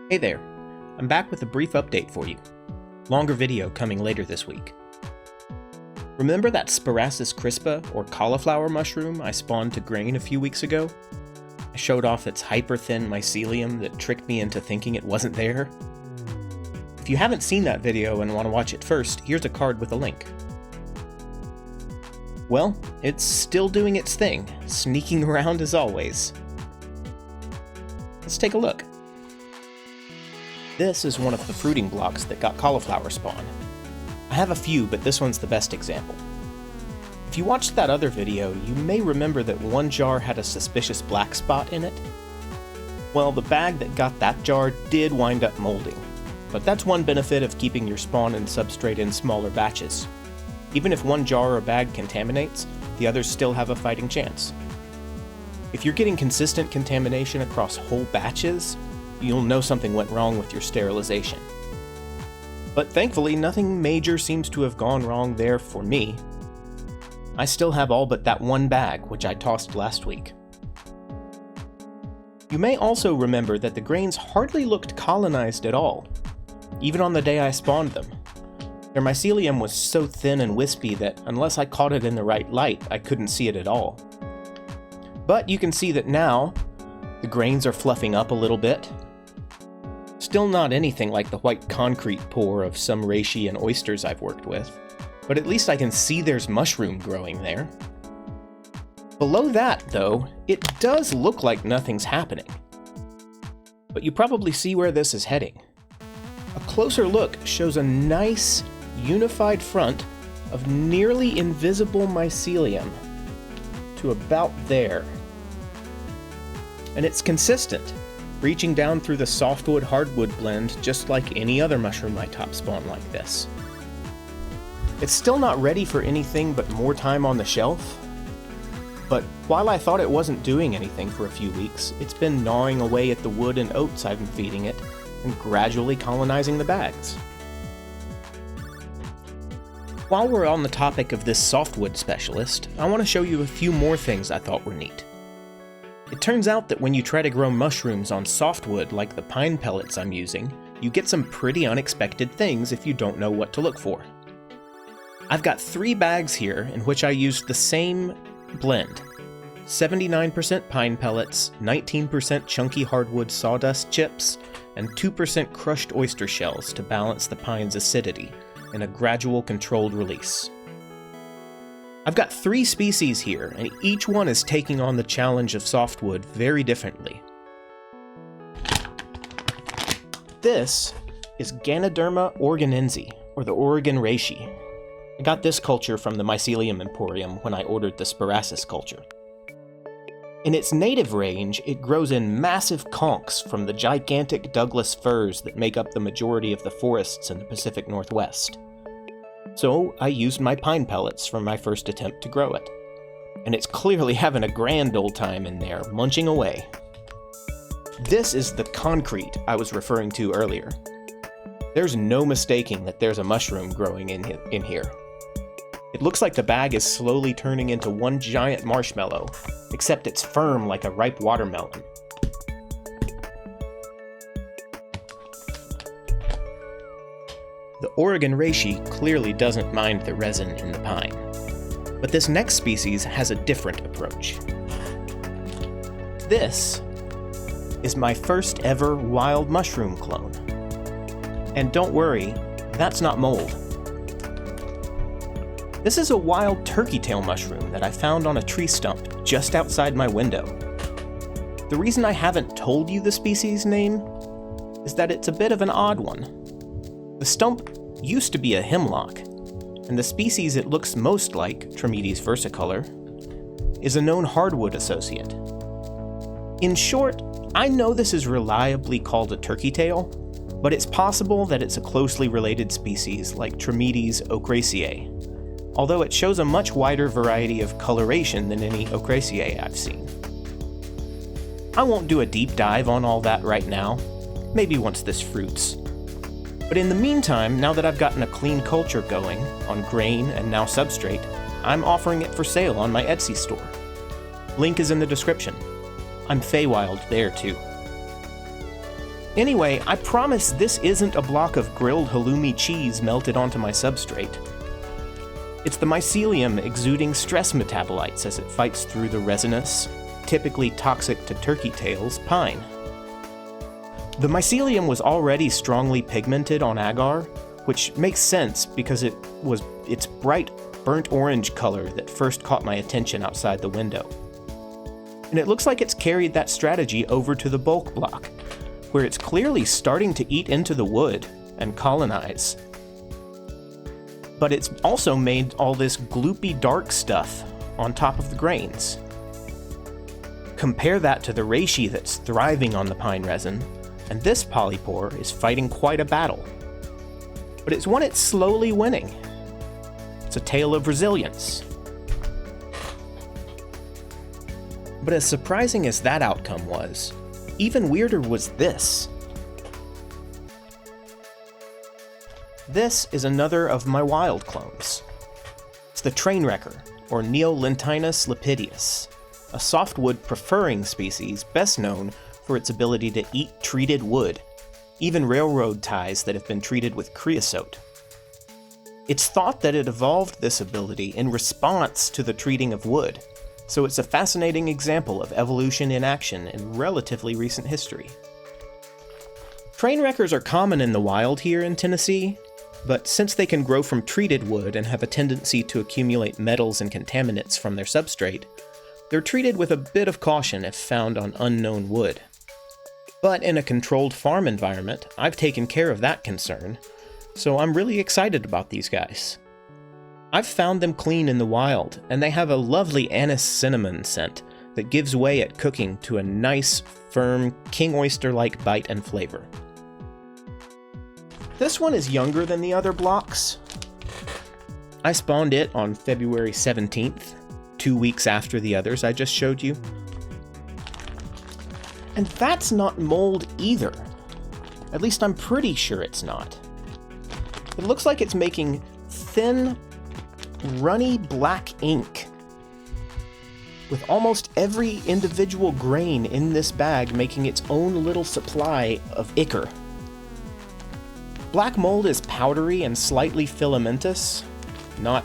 Hey there, I'm back with a brief update for you. Longer video coming later this week. Remember that Sparassis crispa or cauliflower mushroom I spawned to grain a few weeks ago? I showed off its hyper-thin mycelium that tricked me into thinking it wasn't there. If you haven't seen that video and want to watch it first, here's a card with a link. Well, it's still doing its thing, sneaking around as always. Let's take a look. This is one of the fruiting blocks that got cauliflower spawn. I have a few, but this one's the best example. If you watched that other video, you may remember that one jar had a suspicious black spot in it. Well, the bag that got that jar did wind up molding, but that's one benefit of keeping your spawn and substrate in smaller batches. Even if one jar or bag contaminates, the others still have a fighting chance. If you're getting consistent contamination across whole batches, you'll know something went wrong with your sterilization. But thankfully, nothing major seems to have gone wrong there for me. I still have all but that one bag, which I tossed last week. You may also remember that the grains hardly looked colonized at all, even on the day I spawned them. Their mycelium was so thin and wispy that unless I caught it in the right light, I couldn't see it at all. But you can see that now, the grains are fluffing up a little bit. Still not anything like the white concrete pour of some reishi and oysters I've worked with, but at least I can see there's mushroom growing there. Below that, though, it does look like nothing's happening. But you probably see where this is heading. A closer look shows a nice, unified front of nearly invisible mycelium to about there. And it's consistent, reaching down through the softwood hardwood blend just like any other mushroom I top spawn like this. It's still not ready for anything but more time on the shelf, but while I thought it wasn't doing anything for a few weeks, it's been gnawing away at the wood and oats I've been feeding it and gradually colonizing the bags. While we're on the topic of this softwood specialist, I want to show you a few more things I thought were neat. It turns out that when you try to grow mushrooms on softwood like the pine pellets I'm using, you get some pretty unexpected things if you don't know what to look for. I've got 3 bags here in which I used the same blend. 79% pine pellets, 19% chunky hardwood sawdust chips, and 2% crushed oyster shells to balance the pine's acidity in a gradual controlled release. I've got 3 species here, and each one is taking on the challenge of softwood very differently. This is Ganoderma oregonense, or the Oregon Reishi. I got this culture from the Mycelium Emporium when I ordered the Sparassis culture. In its native range, it grows in massive conchs from the gigantic Douglas firs that make up the majority of the forests in the Pacific Northwest. So I used my pine pellets for my first attempt to grow it. And it's clearly having a grand old time in there, munching away. This is the concrete I was referring to earlier. There's no mistaking that there's a mushroom growing in here. It looks like the bag is slowly turning into one giant marshmallow, except it's firm like a ripe watermelon. The Oregon Reishi clearly doesn't mind the resin in the pine, but this next species has a different approach. This is my first ever wild mushroom clone. And don't worry, that's not mold. This is a wild turkey tail mushroom that I found on a tree stump just outside my window. The reason I haven't told you the species name is that it's a bit of an odd one. The stump used to be a hemlock, and the species it looks most like, Trametes versicolor, is a known hardwood associate. In short, I know this is reliably called a turkey tail, but it's possible that it's a closely related species like Trametes ochraceae, although it shows a much wider variety of coloration than any ochraceae I've seen. I won't do a deep dive on all that right now, maybe once this fruits. But in the meantime, now that I've gotten a clean culture going on grain and now substrate, I'm offering it for sale on my Etsy store. Link is in the description. I'm Phaewild there too. Anyway, I promise this isn't a block of grilled halloumi cheese melted onto my substrate. It's the mycelium exuding stress metabolites as it fights through the resinous, typically toxic to turkey tails, pine. The mycelium was already strongly pigmented on agar, which makes sense because it was its bright, burnt orange color that first caught my attention outside the window. And it looks like it's carried that strategy over to the bulk block, where it's clearly starting to eat into the wood and colonize. But it's also made all this gloopy dark stuff on top of the grains. Compare that to the reishi that's thriving on the pine resin, and this polypore is fighting quite a battle. But it's one it's slowly winning. It's a tale of resilience. But as surprising as that outcome was, even weirder was this. This is another of my wild clones. It's the trainwrecker, or Neolentinus lepideus, a softwood preferring species best known for its ability to eat treated wood, even railroad ties that have been treated with creosote. It's thought that it evolved this ability in response to the treating of wood, so it's a fascinating example of evolution in action in relatively recent history. Trainwreckers are common in the wild here in Tennessee, but since they can grow from treated wood and have a tendency to accumulate metals and contaminants from their substrate, they're treated with a bit of caution if found on unknown wood. But in a controlled farm environment, I've taken care of that concern, so I'm really excited about these guys. I've found them clean in the wild, and they have a lovely anise cinnamon scent that gives way at cooking to a nice, firm, king oyster-like bite and flavor. This one is younger than the other blocks. I spawned it on February 17th, 2 weeks after the others I just showed you. And that's not mold either. At least I'm pretty sure it's not. It looks like it's making thin, runny black ink, with almost every individual grain in this bag making its own little supply of ichor. Black mold is powdery and slightly filamentous, not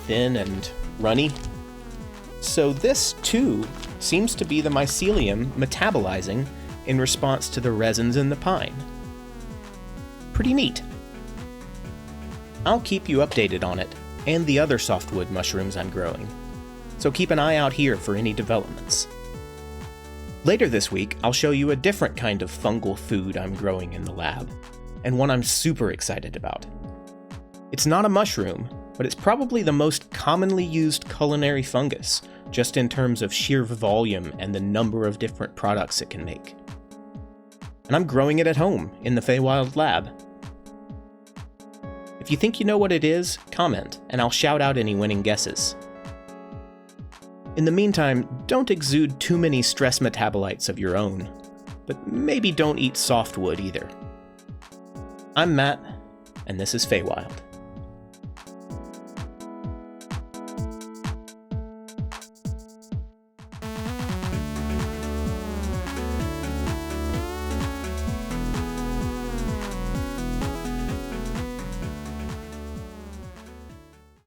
thin and runny. So this, too, seems to be the mycelium metabolizing in response to the resins in the pine. Pretty neat. I'll keep you updated on it, and the other softwood mushrooms I'm growing, so keep an eye out here for any developments. Later this week, I'll show you a different kind of fungal food I'm growing in the lab, and one I'm super excited about. It's not a mushroom, but it's probably the most commonly used culinary fungus, just in terms of sheer volume and the number of different products it can make. And I'm growing it at home, in the Phaewild lab. If you think you know what it is, comment, and I'll shout out any winning guesses. In the meantime, don't exude too many stress metabolites of your own, but maybe don't eat softwood either. I'm Matt, and this is Phaewild.